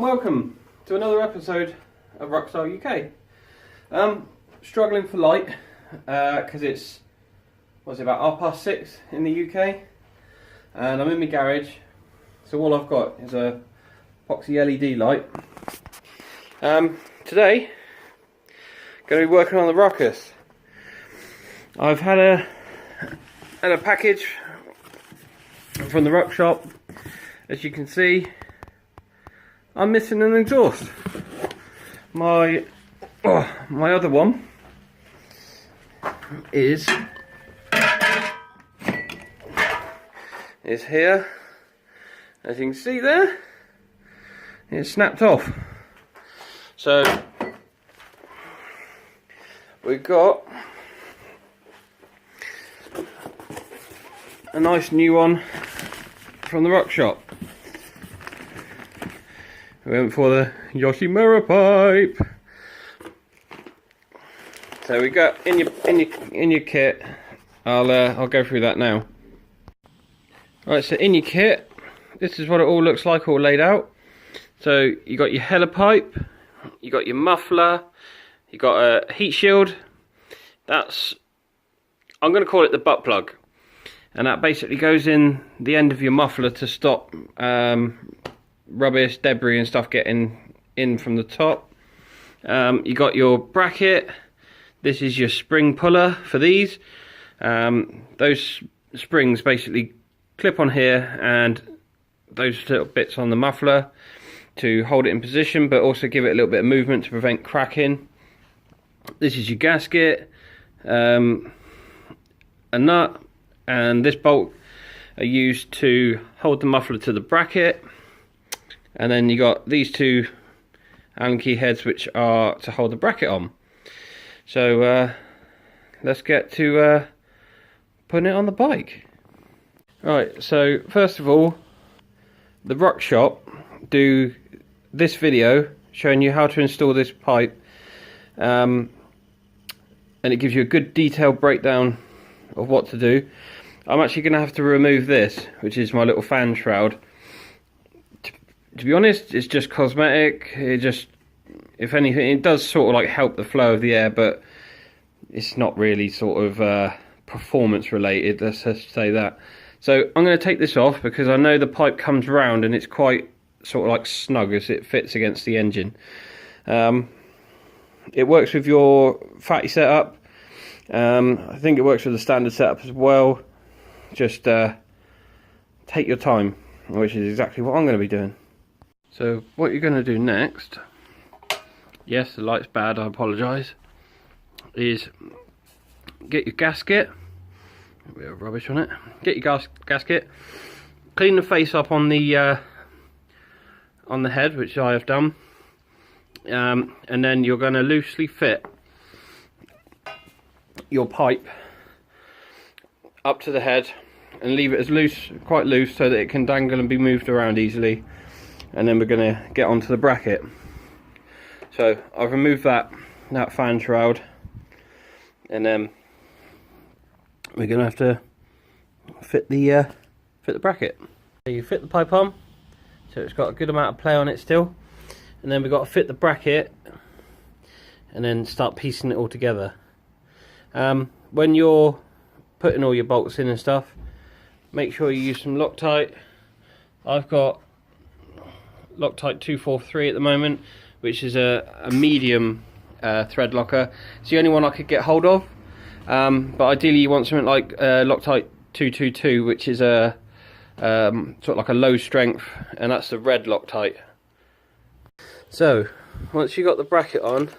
welcome to another episode of Ruckus UK. Struggling for light because it's about 6:30 in the UK, and I'm in my garage, so all I've got is a epoxy LED light. Today, going to be working on the Ruckus. I've had a package from the ruck shop. As you can see, I'm missing an exhaust. My other one is here. As you can see there, it's snapped off. So we've got a nice new one from the ruck shop. We went for the Yoshimura pipe. So we got in your kit. I'll go through that now. Right, so in your kit, this is what it all looks like, all laid out. So you got your header pipe, you got your muffler, you got a heat shield. I'm going to call it the butt plug, and that basically goes in the end of your muffler to stop rubbish, debris and stuff getting in from the top. You got your bracket. This is your spring puller for these. Those springs basically clip on here, and those little bits on the muffler to hold it in position, but also give it a little bit of movement to prevent cracking. This is your gasket, a nut, and this bolt are used to hold the muffler to the bracket. And then you got these two Allen key heads, which are to hold the bracket on. So let's get to putting it on the bike. Right, so first of all, the ruck shop do this video showing you how to install this pipe, and it gives you a good detailed breakdown of what to do. I'm actually going to have to remove this, which is my little fan shroud. To be honest, it's just cosmetic. It just, if anything, it does sort of like help the flow of the air, but it's not really sort of performance related, let's just say that. So I'm going to take this off because I know the pipe comes round and it's quite sort of like snug as it fits against the engine. It works with your fatty setup. I think it works with the standard setup as well. Just take your time, which is exactly what I'm going to be doing. So what you're going to do next, yes, the light's bad, I apologise, is get your gasket, a bit of rubbish on it, get your gasket, clean the face up on the head, which I have done, and then you're going to loosely fit your pipe up to the head and leave it as loose, quite loose, so that it can dangle and be moved around easily. And then we're going to get onto the bracket. So I've removed that fan shroud, and then we're going to have to fit the bracket. So you fit the pipe on, so it's got a good amount of play on it still, and then we've got to fit the bracket and then start piecing it all together. When you're putting all your bolts in and stuff, make sure you use some Loctite. I've got Loctite 243 at the moment, which is a medium thread locker. It's the only one I could get hold of, but ideally you want something like Loctite 222, which is a sort of like a low strength, and that's the red Loctite. So once you got the bracket on,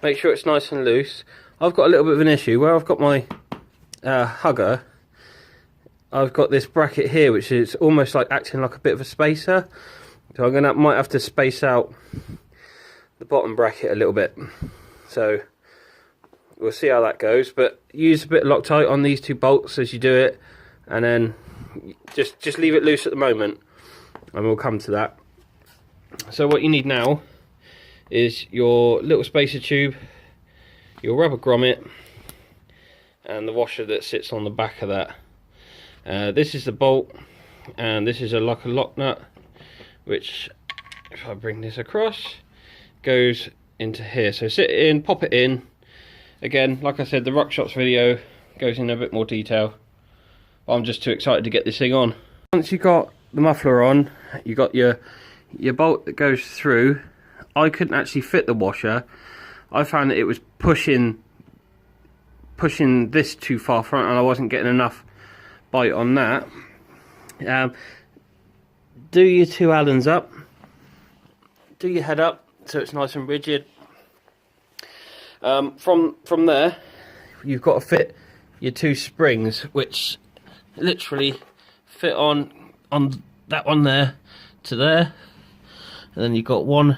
make sure it's nice and loose. I've got a little bit of an issue where I've got my hugger. I've got this bracket here, which is almost like acting like a bit of a spacer. So might have to space out the bottom bracket a little bit. So we'll see how that goes. But use a bit of Loctite on these two bolts as you do it, and then just leave it loose at the moment, and we'll come to that. So what you need now is your little spacer tube, your rubber grommet, and the washer that sits on the back of that. This is the bolt, and this is like a lock nut, which if I bring this across, goes into here. So sit it in, pop it in. Again, like I said, the Ruck Shots video goes in a bit more detail. I'm just too excited to get this thing on. Once you've got the muffler on, you got your bolt that goes through. I couldn't actually fit the washer. I found that it was pushing this too far front, and I wasn't getting enough bite on that. Do your two Allens up. Do your head up so it's nice and rigid. From there, you've got to fit your two springs, which literally fit on that one there to there, and then you've got one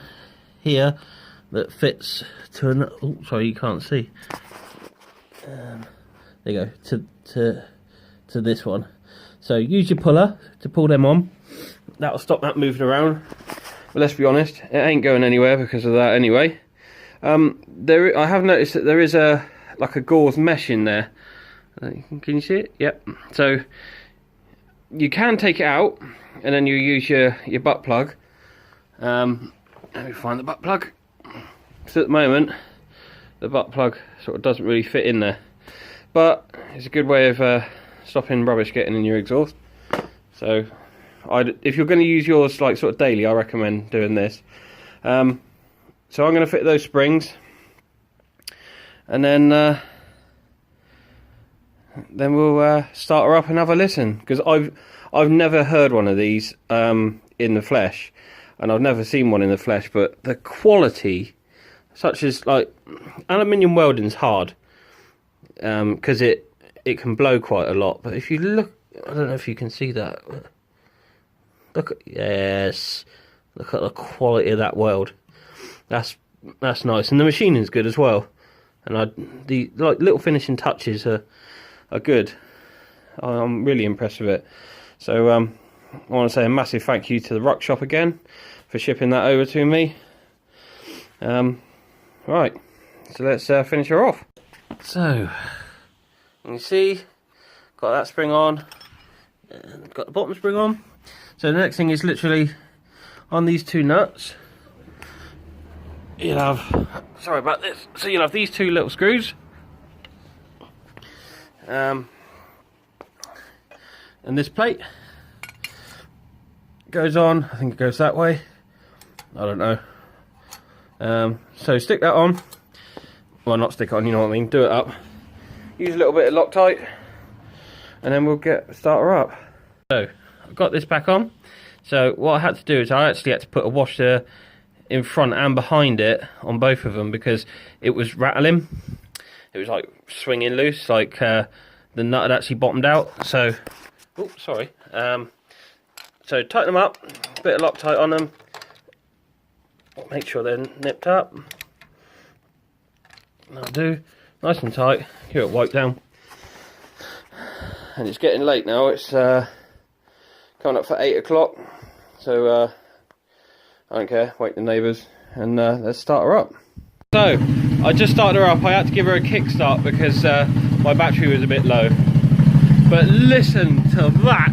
here that fits to an. Oh, sorry, you can't see. There you go, to this one. So use your puller to pull them on. That'll stop that moving around. But let's be honest, it ain't going anywhere because of that anyway. I have noticed that there is like a gauze mesh in there. Can you see it? Yep. So you can take it out, and then you use your butt plug. Let me find the butt plug. So at the moment, the butt plug sort of doesn't really fit in there, but it's a good way of stopping rubbish getting in your exhaust. So if you're going to use yours like sort of daily, I recommend doing this. So I'm going to fit those springs, and then we'll start her up and have a listen, because I've never heard one of these in the flesh, and I've never seen one in the flesh. But the quality, such as like aluminium welding's hard, because it can blow quite a lot. But if you look, I don't know if you can see that. Look at, yes, look at the quality of that weld. That's nice, and the machining's good as well. And the like little finishing touches are good. I'm really impressed with it. So I want to say a massive thank you to the Ruck Shop again for shipping that over to me. Right, so let's finish her off. So you can see, got that spring on, and got the bottom spring on. So the next thing is literally on these two nuts. You'll have, sorry about this, so you'll have these two little screws, and this plate goes on. I think it goes that way, I don't know. So stick that on, well, not stick it on, you know what I mean, do it up, use a little bit of Loctite, and then we'll start her up. So I've got this back on. So what I had to do is I actually had to put a washer in front and behind it on both of them, because it was rattling. It was like swinging loose, like the nut had actually bottomed out. So, oh, sorry. So tighten them up, a bit of Loctite on them, make sure they're nipped up. That'll do, nice and tight. Give it a wipe down. And it's getting late now. It's coming up for 8 o'clock. So I don't care, wake the neighbours, and let's start her up. So I just started her up. I had to give her a kickstart because my battery was a bit low. But listen to that!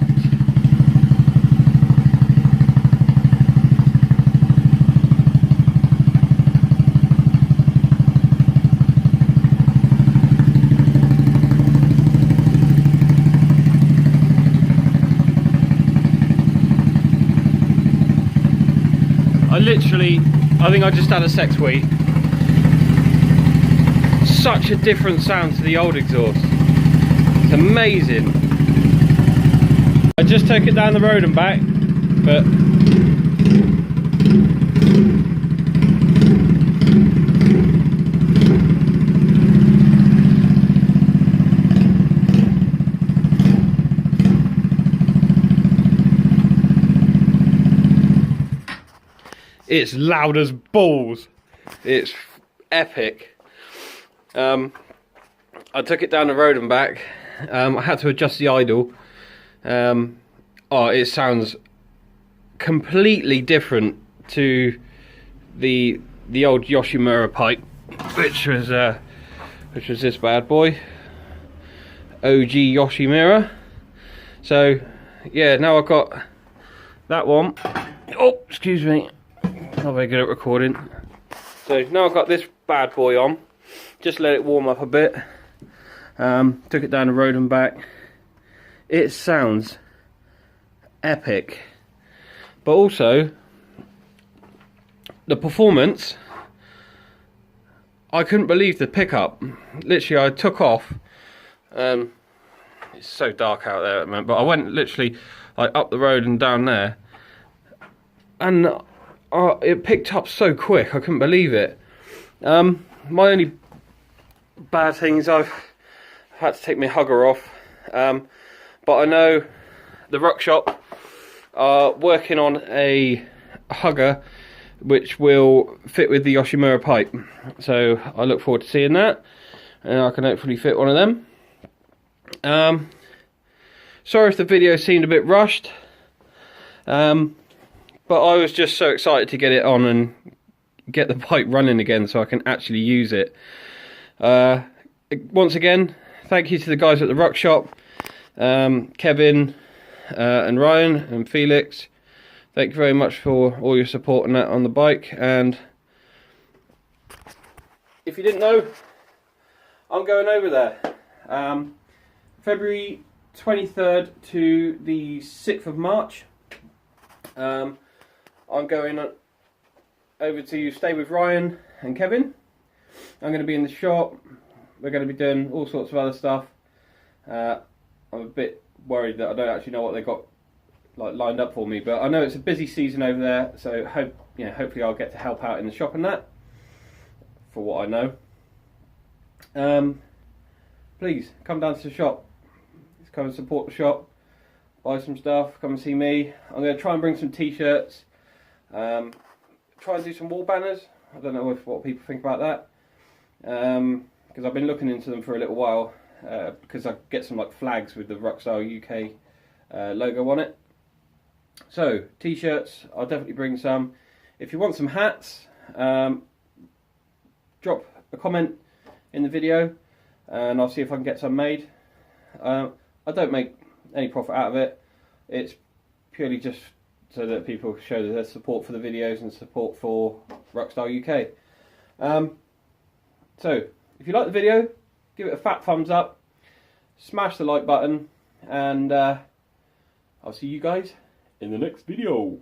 I think I just had a sex wee. Such a different sound to the old exhaust. It's amazing. I just took it down the road and back, but it's loud as balls. It's epic. I took it down the road and back. I had to adjust the idle. Oh, it sounds completely different to the old Yoshimura pipe, which was this bad boy, OG Yoshimura. So yeah, now I've got that one. Oh, excuse me. Not very good at recording. So now I've got this bad boy on, just let it warm up a bit. Took it down the road and back. It sounds epic, but also the performance. I couldn't believe the pickup. Literally, I took off. It's so dark out there at the moment, but I went literally like up the road and down there, and it picked up so quick. I couldn't believe it. My only bad thing is I've had to take my hugger off, but I know the Ruck Shop are working on a hugger which will fit with the Yoshimura pipe, so I look forward to seeing that, and I can hopefully fit one of them. Sorry if the video seemed a bit rushed, but I was just so excited to get it on and get the pipe running again so I can actually use it. Once again, thank you to the guys at the Ruck Shop, Kevin and Ryan and Felix. Thank you very much for all your support and that on the bike. And if you didn't know, I'm going over there February 23rd to the 6th of March. I'm going over to stay with Ryan and Kevin. I'm going to be in the shop. We're going to be doing all sorts of other stuff. I'm a bit worried that I don't actually know what they got like lined up for me, but I know it's a busy season over there, so hopefully I'll get to help out in the shop and that, for what I know. Please come down to the shop. Let's come and support the shop. Buy some stuff. Come and see me. I'm going to try and bring some t-shirts. Try and do some wall banners. I don't know what people think about that, because I've been looking into them for a little while, because I get some like flags with the Ruckus UK logo on it. So t-shirts, I'll definitely bring some. If you want some hats, drop a comment in the video and I'll see if I can get some made. I don't make any profit out of it. It's purely just so that people show their support for the videos and support for Ruckus UK. So if you like the video, give it a fat thumbs up, smash the like button, and I'll see you guys in the next video.